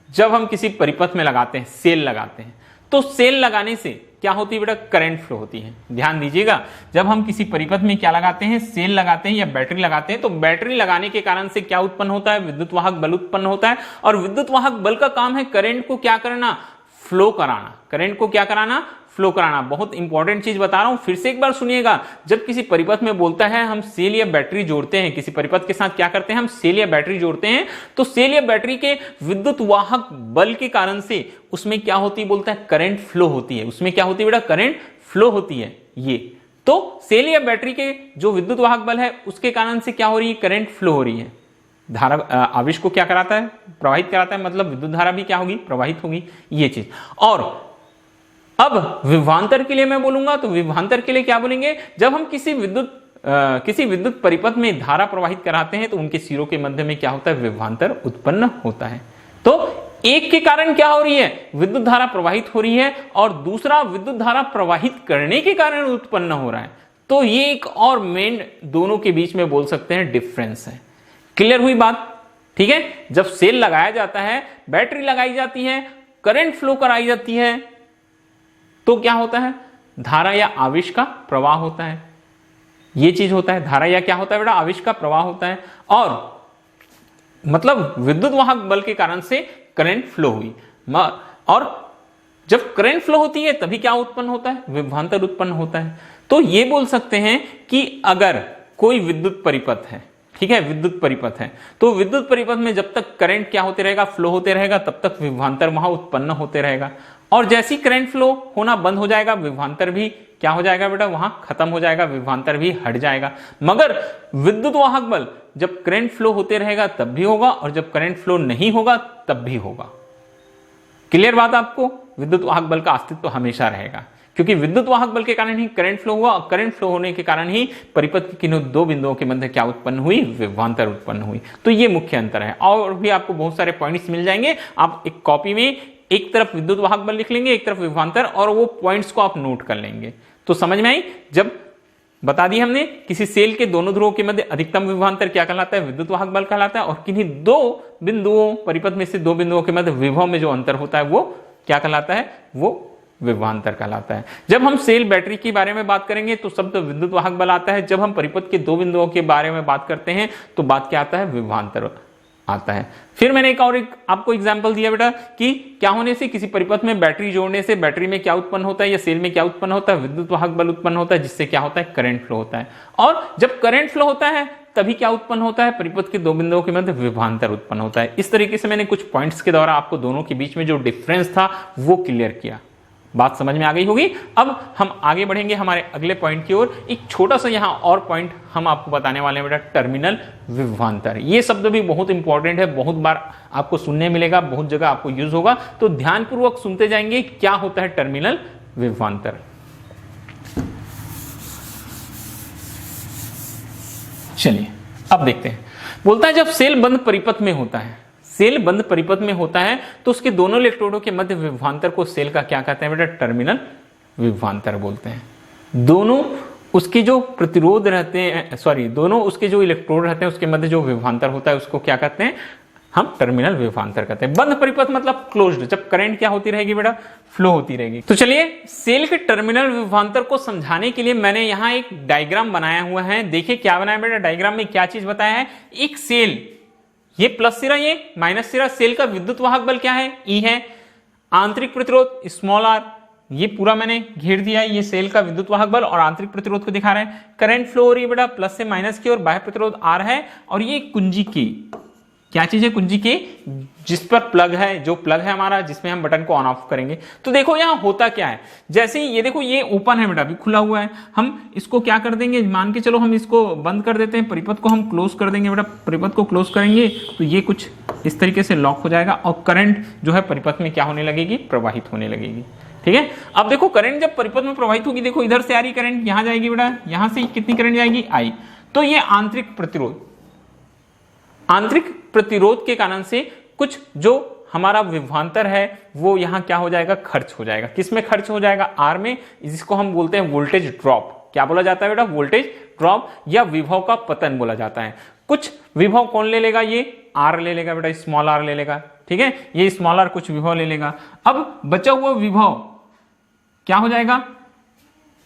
A: जब हम किसी परिपथ में लगाते हैं, सेल लगाते हैं, तो सेल लगाने से क्या होती है बेटा, करंट फ्लो होती है। ध्यान दीजिएगा, जब हम किसी परिपथ में क्या लगाते हैं, सेल लगाते हैं या बैटरी लगाते हैं, तो बैटरी लगाने के कारण से क्या उत्पन्न होता है, विद्युत वाहक बल उत्पन्न होता है। और विद्युत वाहक बल का काम है करंट को क्या करना, फ्लो कराना। करंट को क्या कराना, फ्लो कराना। बहुत इंपॉर्टेंट चीज बता रहा हूं, फिर से एक बार सुनिएगा। जब किसी परिपथ में बोलता है हम सेल या बैटरी जोड़ते हैं, किसी परिपथ के साथ क्या करते हैं, हम सेल या बैटरी जोड़ते हैं, तो सेल या बैटरी के विद्युत वाहक बल के कारण से उसमें क्या होती है, बोलता है करंट फ्लो होती है। उसमें क्या होती है बेटा, करंट फ्लो होती है। ये तो सेल या बैटरी के जो विद्युत वाहक बल है उसके कारण से क्या हो रही है, करंट फ्लो हो रही है। धारा आवेश को क्या कराता है, प्रवाहित कराता है, मतलब विद्युत धारा भी क्या होगी, प्रवाहित होगी, ये चीज। और अब विभवांतर के लिए मैं बोलूंगा तो विभवांतर के लिए क्या बोलेंगे, जब हम किसी विद्युत परिपथ में धारा प्रवाहित कराते हैं तो उनके सिरों के मध्य में क्या होता है, विभवांतर उत्पन्न होता है। तो एक के कारण क्या हो रही है, विद्युत धारा प्रवाहित हो रही है, और दूसरा विद्युत धारा प्रवाहित करने के कारण उत्पन्न हो रहा है। तो ये एक और मेन दोनों के बीच में बोल सकते हैं डिफरेंस है। क्लियर हुई बात? ठीक है, जब सेल लगाया जाता है, बैटरी लगाई जाती है, करंट फ्लो कराई जाती है, तो क्या होता है, धारा या आवेश का प्रवाह होता है। यह चीज होता है, धारा या क्या होता है बेटा, आवेश का प्रवाह होता है। और मतलब विद्युत वाहक बल के कारण से करंट फ्लो हुई, और जब करंट फ्लो होती है तभी क्या उत्पन्न होता है, विभवांतर उत्पन्न होता है। तो ये बोल सकते हैं कि अगर कोई विद्युत परिपथ है, ठीक है, विद्युत परिपथ है, तो विद्युत परिपथ में जब तक करंट क्या होते रहेगा, फ्लो होते रहेगा, तब तक विभवांतर वहां उत्पन्न होते रहेगा। और जैसी करंट फ्लो होना बंद हो जाएगा, विभवांतर भी क्या हो जाएगा बेटा, वहां खत्म हो जाएगा, विभवांतर भी हट जाएगा। मगर विद्युत वाहक बल जब करंट फ्लो होते रहेगा तब भी होगा, और जब करंट फ्लो नहीं होगा तब भी होगा। क्लियर बात आपको? विद्युत वाहक बल का अस्तित्व हमेशा रहेगा, क्योंकि विद्युत वाहक बल के कारण ही करंट फ्लो हुआ, और करंट फ्लो होने के कारण ही परिपथ की किन्हीं दो बिंदुओं के मध्य क्या उत्पन्न हुई, विभवांतर उत्पन्न हुई। तो ये मुख्य अंतर है। और भी आपको बहुत सारे पॉइंट्स मिल जाएंगे। आप एक कॉपी में एक तरफ विद्युत वाहक बल लिख लेंगे, एक तरफ विभवांतर, और वो पॉइंट्स को आप नोट कर लेंगे। तो समझ में आई? जब बता दी हमने, किसी सेल के दोनों ध्रुवों के मध्य अधिकतम विभवांतर क्या कहलाता है, विद्युत वाहक बल कहलाता है। और किन्हीं दो बिंदुओं, परिपथ में से दो बिंदुओं के मध्य विभव में जो अंतर होता है वो क्या कहलाता है, वो विभवांतर कहलाता है। जब हम सेल बैटरी के बारे में बात करेंगे तो शब्द विद्युत वाहक बल आता है। जब हम परिपथ के दो बिंदुओं के बारे में बात करते हैं तो बात क्या आता है, विभवांतर आता है। फिर मैंने एक आपको एग्जांपल दिया बेटा कि क्या होने से, किसी परिपथ में बैटरी जोड़ने से बैटरी में क्या उत्पन्न होता है या सेल में क्या उत्पन्न होता है, विद्युत वाहक बल उत्पन्न होता है, जिससे क्या होता है, करंट फ्लो होता है। और जब करंट फ्लो होता है तभी क्या उत्पन्न होता है, परिपथ के दो बिंदुओं के मध्य विभवांतर उत्पन्न होता है। इस तरीके से मैंने कुछ पॉइंट्स के द्वारा आपको दोनों के बीच में जो डिफरेंस था वो क्लियर किया। बात समझ में आ गई होगी। अब हम आगे बढ़ेंगे हमारे अगले पॉइंट की ओर। एक छोटा सा यहां और पॉइंट हम आपको बताने वाले हैं बेटा, टर्मिनल विभवांतर। ये शब्द भी बहुत इंपॉर्टेंट है, बहुत बार आपको सुनने मिलेगा, बहुत जगह आपको यूज होगा, तो ध्यानपूर्वक सुनते जाएंगे क्या होता है टर्मिनल विभवांतर। चलिए अब देखते हैं। बोलता है जब सेल बंद परिपथ में होता है, सेल बंद परिपथ में होता है तो उसके दोनों इलेक्ट्रोडों के मध्य विभवांतर को सेल का क्या कहते हैं बेटा, टर्मिनल विभवांतर बोलते हैं। दोनों उसके जो प्रतिरोध रहते हैं, दोनों उसके जो इलेक्ट्रोड रहते हैं उसके मध्य जो विभवांतर होता है उसको क्या कहते हैं, हम टर्मिनल विभवांतर कहते हैं। बंद परिपथ मतलब क्लोज्ड, जब करंट क्या होती रहेगी बेटा, फ्लो होती रहेगी। तो चलिए सेल के टर्मिनल विभवांतर को समझाने के लिए मैंने यहां एक डायग्राम बनाया हुआ है। देखिए क्या बनाया बेटा, डायग्राम में क्या चीज बताया है। एक सेल ये प्लस सिरा, ये माइनस सिरा। सेल का विद्युत वाहक बल क्या है? ई है। आंतरिक प्रतिरोध स्मॉल आर, ये पूरा मैंने घेर दिया है। ये सेल का विद्युत वाहक बल और आंतरिक प्रतिरोध को दिखा रहे हैं। करंट फ्लो हो रही है बेटा प्लस से माइनस की, और बाह्य प्रतिरोध आर है। और ये कुंजी की क्या चीज है? कुंजी की, जिस पर प्लग है, जो प्लग है हमारा, जिसमें हम बटन को ऑन ऑफ करेंगे। तो देखो यहां होता क्या है, जैसे ही ये देखो ये ओपन है बेटा, अभी खुला हुआ है, हम इसको क्या कर देंगे, मान के चलो हम इसको बंद कर देते हैं, परिपथ को हम क्लोज कर देंगे बेटा। परिपथ को क्लोज करेंगे तो ये कुछ इस तरीके से लॉक हो जाएगा, और करंट जो है परिपथ में क्या होने लगेगी? प्रवाहित होने लगेगी। ठीक है, अब देखो करंट जब परिपथ में प्रवाहित होगी, देखो इधर से आ रही करंट, यहां जाएगी बेटा, यहां से कितनी करंट जाएगी? आई। तो ये आंतरिक प्रतिरोध, आंतरिक प्रतिरोध के कारण से कुछ जो हमारा विभवांतर है वो यहां क्या हो जाएगा? खर्च हो जाएगा। किस में खर्च हो जाएगा? आर में, जिसको हम बोलते हैं वोल्टेज ड्रॉप। क्या बोला जाता है बेटा? वोल्टेज ड्रॉप या विभव का पतन बोला जाता है। कुछ विभव कौन ले लेगा? ये आर ले लेगा बेटा, स्मॉल आर ले लेगा। ठीक है, ये स्मॉल आर कुछ विभव ले लेगा। अब बचा हुआ विभव क्या हो जाएगा?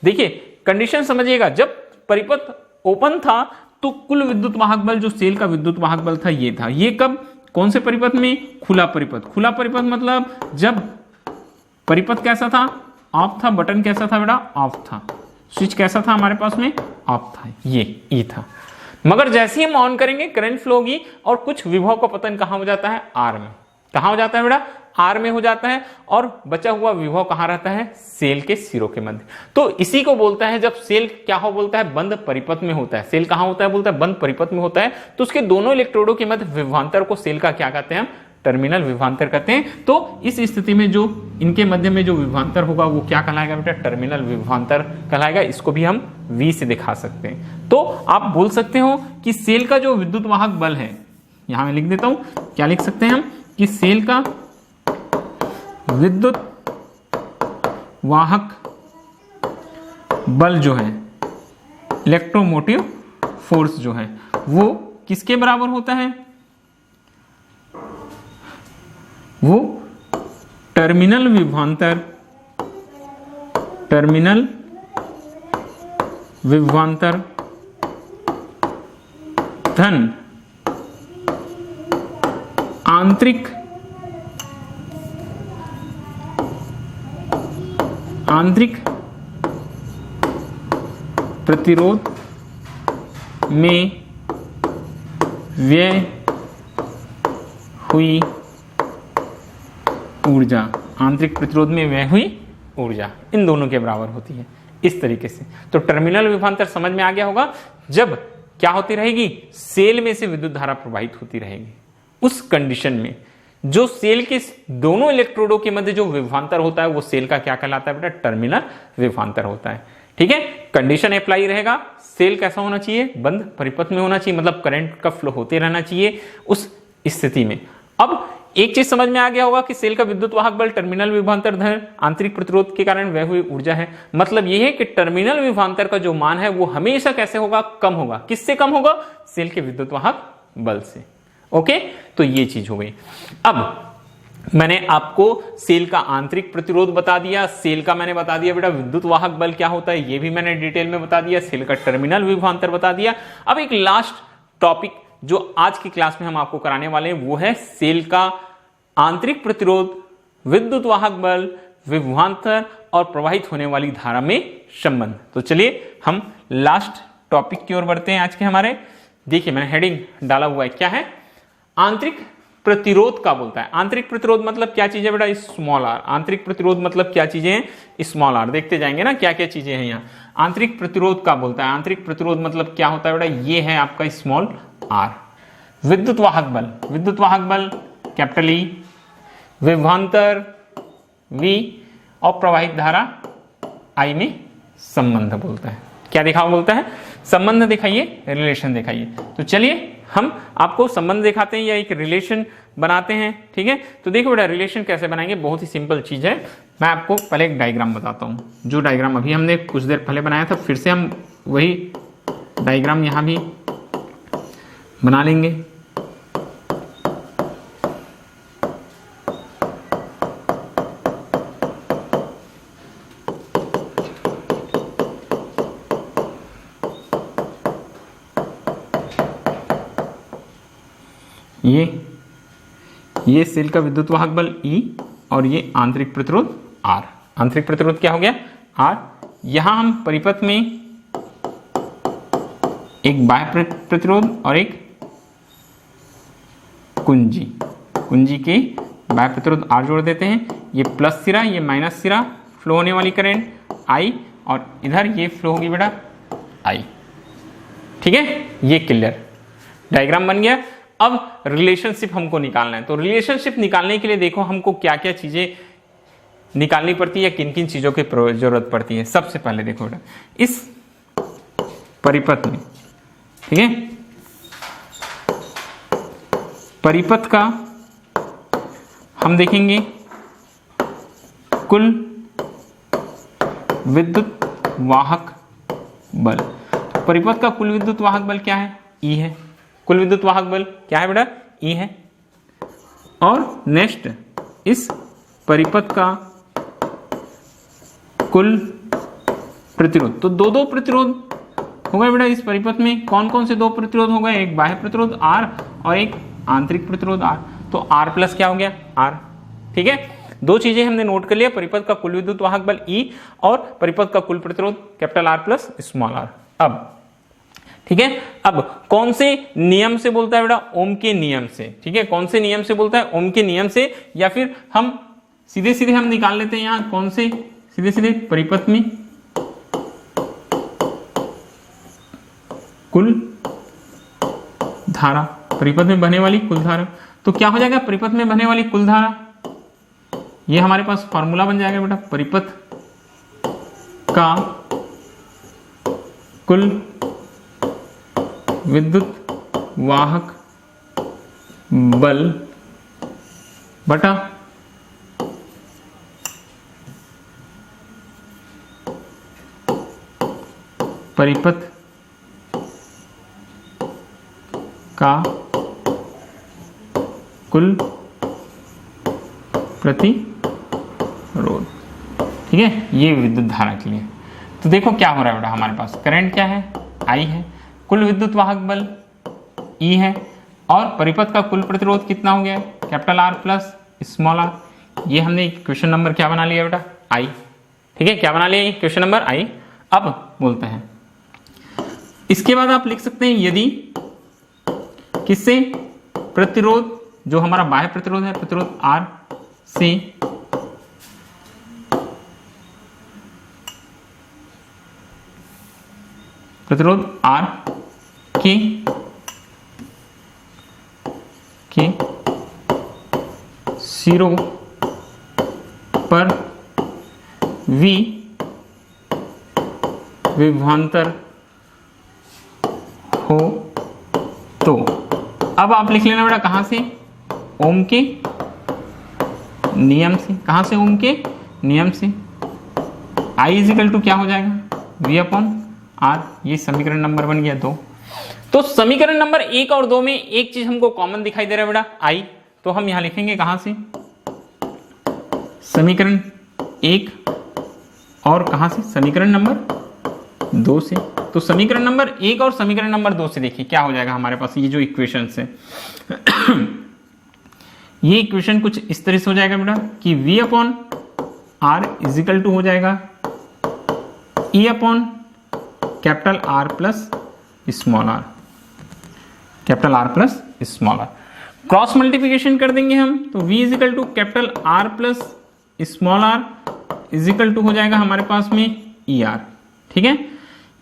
A: देखिए कंडीशन समझिएगा, जब परिपथ ओपन था तो कुल विद्युत वाहक बल, जो सेल का विद्युत वाहक बल था, ये था। ये कब? कौन से परिपथ में? खुला परिपथ। खुला परिपथ मतलब जब परिपथ कैसा था? ऑफ था। बटन कैसा था बेटा? ऑफ था। स्विच कैसा था हमारे पास में? ऑफ था। ये ई था। मगर जैसे ही हम ऑन करेंगे करंट फ्लो होगी, और कुछ विभव का पतन कहां हो जाता है? आर में। कहां हो जाता है बेटा? आर में हो जाता है। और बचा हुआ विभव कहां रहता है? सेल के सिरों के मध्य। तो इसी को बोलता है, जब सेल क्या हो बोलता है? बंद परिपथ में होता है। सेल कहां होता है? बोलता है बंद परिपथ में होता है। तो उसके दोनों इलेक्ट्रोडों के मध्य विभवांतर को सेल का क्या कहते हैं? हम टर्मिनल विभवांतर कहते हैं। तो इस स्थिति में जो इनके मध्य में जो विभवांतर होगा वो क्या कहलाएगा बेटा? टर्मिनल विभवांतर कहलाएगा। इसको भी हम V से दिखा सकते हैं। तो आप बोल सकते हो कि सेल का जो विद्युत वाहक बल है, यहां मैं लिख देता हूं, क्या लिख सकते हैं हम? कि सेल का विद्युत वाहक बल जो है, इलेक्ट्रोमोटिव फोर्स जो है, वो किसके बराबर होता है? वो टर्मिनल विभवांतर, टर्मिनल विभवांतर धन आंतरिक प्रतिरोध में व्यय हुई ऊर्जा, आंतरिक प्रतिरोध में व्यय हुई ऊर्जा इन दोनों के बराबर होती है। इस तरीके से तो टर्मिनल विभवांतर समझ में आ गया होगा। जब क्या होती रहेगी? सेल में से विद्युत धारा प्रवाहित होती रहेगी। उस कंडीशन में जो सेल के दोनों इलेक्ट्रोडों के मध्य जो विभवांतर होता है वो सेल का क्या कहलाता है बेटा? टर्मिनल विभवांतर होता है। ठीक है, कंडीशन अप्लाई रहेगा। सेल कैसा होना चाहिए? बंद परिपथ में होना चाहिए, मतलब करंट का फ्लो होते रहना चाहिए उस स्थिति में। अब एक चीज समझ में आ गया होगा कि सेल का विद्युत वाहक बल टर्मिनल विभवांतर धन आंतरिक प्रतिरोध के कारण व्यय हुई ऊर्जा है। मतलब यह है कि टर्मिनल विभवांतर का जो मान है वो हमेशा कैसे होगा? कम होगा। किससे कम होगा? सेल के विद्युत वाहक बल से। ओके, तो ये चीज हो गई। अब मैंने आपको सेल का आंतरिक प्रतिरोध बता दिया, सेल का मैंने बता दिया बेटा विद्युत वाहक बल क्या होता है, ये भी मैंने डिटेल में बता दिया, सेल का टर्मिनल विभवांतर बता दिया। अब एक लास्ट टॉपिक जो आज की क्लास में हम आपको कराने वाले हैं वो है सेल का आंतरिक प्रतिरोध, विद्युत वाहक बल, विभवांतर और प्रवाहित होने वाली धारा में संबंध। तो चलिए हम लास्ट टॉपिक की ओर बढ़ते हैं आज के हमारे। देखिए मैंने हेडिंग डाला हुआ है, क्या है? आंतरिक प्रतिरोध का बोलता है। आंतरिक प्रतिरोध मतलब क्या चीज है बेटा? Small R. आंतरिक प्रतिरोध मतलब क्या चीजें हैं? Small R. देखते जाएंगे ना क्या क्या चीजें हैं यहाँ। आंतरिक प्रतिरोध का बोलता है। आंतरिक प्रतिरोध मतलब क्या होता है बेटा? ये है आपका स्मॉल आर। विद्युत वाहक बल, विद्युत वाहक बल कैपिटल ई, विभवांतर V और प्रवाहित धारा I में संबंध बोलता है। क्या दिखाओ बोलता है? संबंध दिखाइए, रिलेशन दिखाइए। तो चलिए हम आपको संबंध दिखाते हैं या एक रिलेशन बनाते हैं। ठीक है, तो देखो बेटा रिलेशन कैसे बनाएंगे, बहुत ही सिंपल चीज है। मैं आपको पहले एक डायग्राम बताता हूँ। जो डायग्राम अभी हमने कुछ देर पहले बनाया था, फिर से हम वही डायग्राम यहाँ भी बना लेंगे। ये सेल का विद्युत वाहक बल E और ये आंतरिक प्रतिरोध R। आंतरिक प्रतिरोध क्या हो गया? R। यहां हम परिपथ में एक बाह्य प्रतिरोध और एक कुंजी के बाह्य प्रतिरोध R जोड़ देते हैं। ये प्लस सिरा, ये माइनस सिरा, फ्लो होने वाली करंट I और इधर ये फ्लो होगी बेटा I। ठीक है, ये क्लियर डायग्राम बन गया। अब रिलेशनशिप हमको निकालना है, तो रिलेशनशिप निकालने के लिए देखो हमको क्या क्या चीजें निकालनी पड़ती है, किन किन चीजों की जरूरत पड़ती है। सबसे पहले देखो बेटा इस परिपथ में, ठीक है, परिपथ का हम देखेंगे कुल विद्युत वाहक बल। तो परिपथ का कुल विद्युत वाहक बल क्या है? E है। कुल विद्युत वाहक बल क्या है बेटा? E है। और नेक्स्ट इस परिपथ का कुल प्रतिरोध, तो दो प्रतिरोध हो गए बेटा इस परिपथ में। कौन कौन से दो प्रतिरोध हो गए? एक बाह्य प्रतिरोध R और एक आंतरिक प्रतिरोध R। तो R प्लस क्या हो गया? R। ठीक है, दो चीजें हमने नोट कर लिया, परिपथ का कुल विद्युत वाहक बल E और परिपथ का कुल प्रतिरोध capital R plus small r। अब ठीक है, अब कौन से नियम से बोलता है बेटा? ओम के नियम से। ठीक है, कौन से नियम से बोलता है? ओम के नियम से, या फिर हम सीधे सीधे हम निकाल लेते हैं यहां कौन से, सीधे सीधे परिपथ में कुल धारा, परिपथ में बहने वाली कुल धारा। तो क्या हो जाएगा? परिपथ में बहने वाली कुल धारा, ये हमारे पास फॉर्मूला बन जाएगा बेटा, परिपथ का कुल विद्युत वाहक बल बटा परिपथ का कुल प्रतिरोध। ठीक है, ये विद्युत धारा के लिए। तो देखो क्या हो रहा है बेटा, हमारे पास करंट क्या है? I है, कुल विद्युत वाहक बल E है, और परिपथ का कुल प्रतिरोध कितना हो गया? Capital R plus small r। ये हमने क्वेश्चन नंबर क्या बना लिया बेटा? I। ठीक है, क्या बना लिया? Question number I। अब बोलते हैं, इसके बाद आप लिख सकते हैं यदि किससे प्रतिरोध, जो हमारा बाह्य प्रतिरोध है, प्रतिरोध R से प्रतिरोध R के सिरों पर V विभवांतर हो तो, अब आप लिख लेना बेटा कहां से? ओम के नियम से। कहां से? ओम के नियम से। I इजिकल टू क्या हो जाएगा? V upon R। ये समीकरण नंबर बन गया 2। तो समीकरण नंबर 1 और 2 में एक चीज हमको कॉमन दिखाई दे रहा है बेटा, I। तो हम यहां लिखेंगे कहां से? समीकरण 1 और कहां से? समीकरण नंबर 2 से। तो समीकरण नंबर 1 और समीकरण नंबर 2 से देखिए क्या हो जाएगा हमारे पास। ये जो इक्वेशन है ये इक्वेशन कुछ इस तरह से हो जाएगा बेटा कि V upon R is equal to हो जाएगा E upon capital R plus small r। Capital R plus small r cross multiplication कर देंगे हम, तो V is equal to capital R plus small r is equal to हो जाएगा हमारे पास में ER। ठीक है,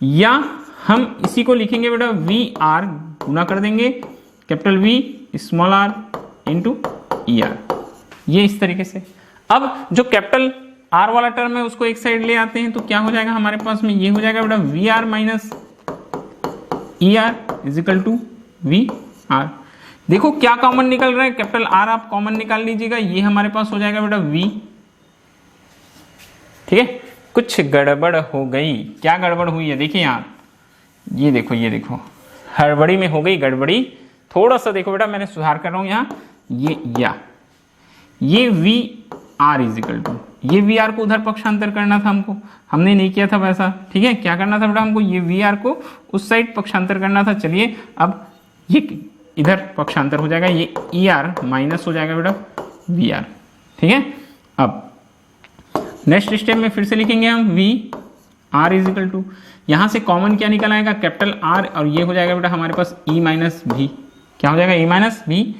A: या हम इसी को लिखेंगे बेटा VR गुना कर देंगे capital V small r into ER। ये इस तरीके से। अब जो कैपिटल R वाला टर्म है उसको एक साइड ले आते हैं, तो क्या हो जाएगा हमारे पास में? ये हो जाएगा बेटा VR minus ER is equal to VR। देखो क्या कॉमन निकल रहा है, कैपिटल R आप कॉमन निकाल लीजिएगा, ये हमारे पास हो जाएगा बेटा V। ठीक है, कुछ गड़बड़ हो गई। क्या गड़बड़ हुई है? देखिए यहाँ, ये देखो हड़बड़ी में हो गई गड़बड़ी। थोड़ा सा देखो बेटा, मैंने सुधार कर रहा हूं यहाँ। ये VR इजिकल टू, ये VR को उधर पक्षांतर करना था हमको, हमने नहीं किया था वैसा। ठीक है, क्या करना था बेटा हमको? ये VR को उस साइड पक्षांतर करना था। चलिए अब ये इधर पक्षांतर हो जाएगा, ये ई आर माइनस हो जाएगा बेटा वी आर। ठीक है, अब नेक्स्ट स्टेप में फिर से लिखेंगे हम V R is equal to, यहां से कॉमन क्या निकल आएगा कैपिटल आर, और ये हो जाएगा बेटा हमारे पास ई माइनस भी। क्या हो जाएगा ई माइनस भी,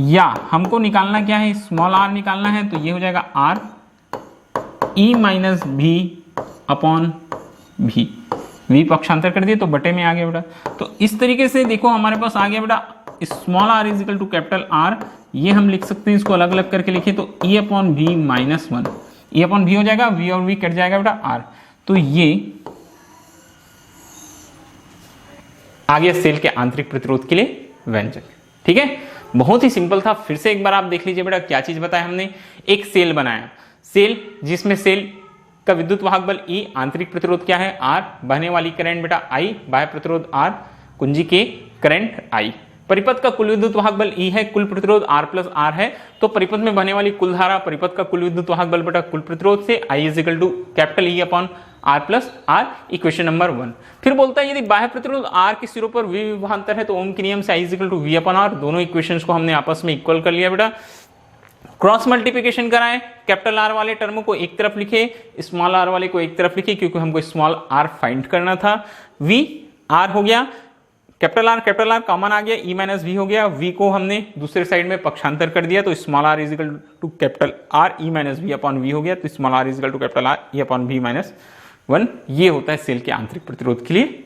A: या हमको निकालना क्या है स्मॉल आर निकालना है, तो ये हो जाएगा आर ई माइनस भी अपॉन भी। वी पक्षांतर कर दिए तो बटे में आ गया बेटा। तो इस तरीके से देखो हमारे पास आ गया बेटा small R is equal to capital R, ये हम लिख सकते हैं, इसको अलग अलग करके लिखे तो E upon V minus one, E upon V हो जाएगा, वी और वी कट जाएगा बेटा आर। तो ये आ गया सेल के आंतरिक प्रतिरोध के लिए व्यंजक। ठीक है, बहुत ही सिंपल था। फिर से एक बार आप देख लीजिए बेटा क्या चीज बताया हमने। एक सेल बनाया, सेल जिसमें सेल का विद्युत वाहक बल E, आंतरिक प्रतिरोध क्या है R, बहने वाली करंट बेटा I, बाह्य प्रतिरोध R, कुंजी के करंट I। परिपथ का कुल विद्युत वाहक बल E है, कुल प्रतिरोध R प्लस R है, तो परिपथ में बहने वाली कुल धारा परिपथ का कुल विद्युत वाहक बल बेटा कुल प्रतिरोध से I is equal to capital E upon R plus R, equation number 1। फिर बोलता है यदि बाह्य प्रतिरोध R के सिरों पर V विभवांतर है तो ओम के नियम से I is equal to V upon R, दोनों इक्वेशंस को हमने आपस में इक्वल कर लिया बेटा। क्रॉस मल्टीप्लिकेशन कराएं, कैपिटल आर वाले टर्म को एक तरफ लिखे, स्मॉल आर वाले को एक तरफ लिखे, क्योंकि हमको स्मॉल आर फाइंड करना था। वी आर हो गया, कैपिटल आर कॉमन आ गया, ई माइनस वी हो गया, वी को हमने दूसरे साइड में पक्षांतर कर दिया तो small R is equal to capital R E minus V upon V हो गया, तो small R is equal to capital R E upon V minus one. ये होता है सेल के आंतरिक प्रतिरोध के लिए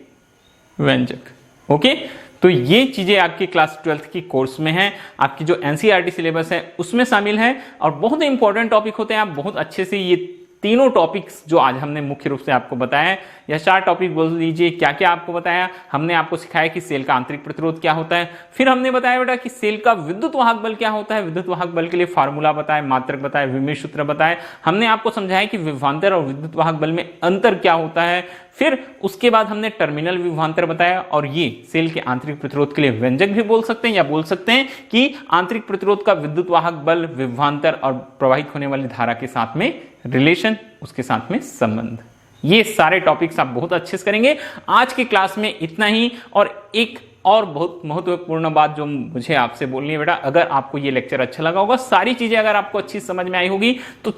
A: व्यंजक। ओके, तो ये चीजें आपकी क्लास 12th की कोर्स में हैं, आपकी जो एनसीईआरटी सिलेबस है उसमें शामिल है, और बहुत ही इंपॉर्टेंट टॉपिक होते हैं। आप बहुत अच्छे से ये तीनों टॉपिक्स जो आज हमने मुख्य रूप से आपको बताया है, या 4 टॉपिक बोल लीजिए, क्या क्या आपको बताया। हमने आपको सिखाया कि सेल का आंतरिक प्रतिरोध क्या होता है, फिर हमने बताया बेटा कि सेल का विद्युत वाहक बल क्या होता है, विद्युत वाहक बल के लिए फार्मूला बताया, मात्रक बताया, विमेय सूत्र बताया। हमने आपको समझाया कि विभवांतर और विद्युत वाहक बल में अंतर क्या होता है, फिर उसके बाद हमने टर्मिनल विभवांतर बताया, और ये सेल के आंतरिक प्रतिरोध के लिए व्यंजक भी बोल सकते हैं, या बोल सकते हैं कि आंतरिक प्रतिरोध का विद्युत वाहक बल, विभवांतर और प्रवाहित होने वाली धारा के साथ में रिलेशन, उसके साथ में संबंध। ये सारे टॉपिक्स आप बहुत अच्छे से करेंगे। आज की क्लास में इतना ही, और एक और बहुत महत्वपूर्ण बात जो मुझे आपसे बोलनी है बेटा, अगर आपको ये लेक्चर अच्छा लगा होगा, सारी चीजें अगर आपको अच्छी समझ में आई होगी, तो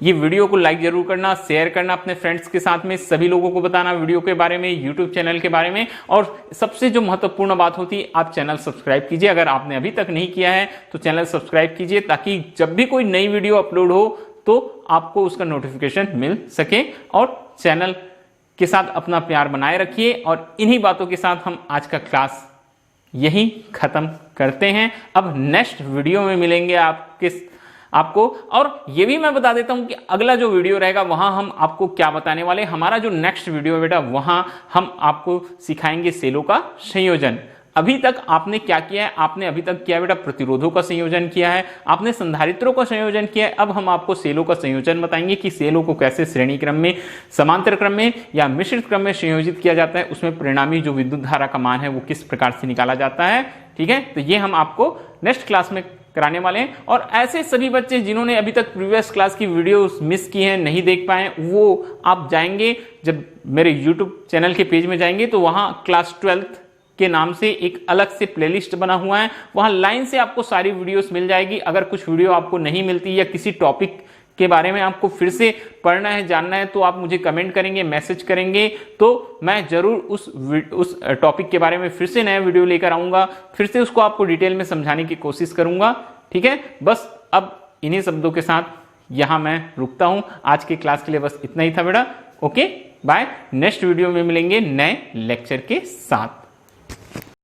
A: ये वीडियो को लाइक जरूर करना, शेयर करना अपने फ्रेंड्स के साथ में, सभी लोगों को बताना वीडियो के बारे में, यूट्यूब चैनल के बारे में, और सबसे जो महत्वपूर्ण बात होती है, आप चैनल सब्सक्राइब कीजिए। अगर आपने अभी तक नहीं किया है तो चैनल सब्सक्राइब कीजिए, ताकि जब भी कोई नई वीडियो अपलोड हो तो आपको उसका नोटिफिकेशन मिल सके। और चैनल के साथ अपना प्यार बनाए रखिए, और इन्हीं बातों के साथ हम आज का क्लास यही खत्म करते हैं। अब नेक्स्ट वीडियो में मिलेंगे आपको, और ये भी मैं बता देता हूं कि अगला जो वीडियो रहेगा वहां हम आपको क्या बताने वाले। हमारा जो नेक्स्ट वीडियो है बेटा, वहां हम आपको सिखाएंगे सेलों का संयोजन। अभी तक आपने क्या किया है, आपने अभी तक किया बेटा प्रतिरोधों का संयोजन किया है, आपने संधारित्रों का संयोजन किया है। अब हम आपको सेलों का संयोजन बताएंगे कि सेलों को कैसे श्रेणी क्रम में, समांतर क्रम में या मिश्रित क्रम में संयोजित किया जाता है, उसमें परिणामी जो विद्युत धारा का मान है वो किस प्रकार से निकाला जाता है। ठीक है, तो ये हम आपको नेक्स्ट क्लास में कराने वाले हैं। और ऐसे सभी बच्चे जिन्होंने अभी तक प्रीवियस क्लास की वीडियोस मिस की हैं, नहीं देख पाए, वो आप जाएंगे, जब मेरे यूट्यूब चैनल के पेज में जाएंगे तो वहां क्लास 12th के नाम से एक अलग से प्लेलिस्ट बना हुआ है, वहां लाइन से आपको सारी वीडियोस मिल जाएगी। अगर कुछ वीडियो आपको नहीं मिलती या किसी टॉपिक के बारे में आपको फिर से पढ़ना है, जानना है, तो आप मुझे कमेंट करेंगे, मैसेज करेंगे, तो मैं जरूर उस टॉपिक के बारे में फिर से नया वीडियो लेकर आऊंगा, फिर से उसको आपको डिटेल में समझाने की कोशिश करूंगा। ठीक है, बस अब इन्हीं शब्दों के साथ यहां मैं रुकता हूं। आज की क्लास के लिए बस इतना ही था बेटा। Okay, bye. नेक्स्ट वीडियो में मिलेंगे नए लेक्चर के साथ।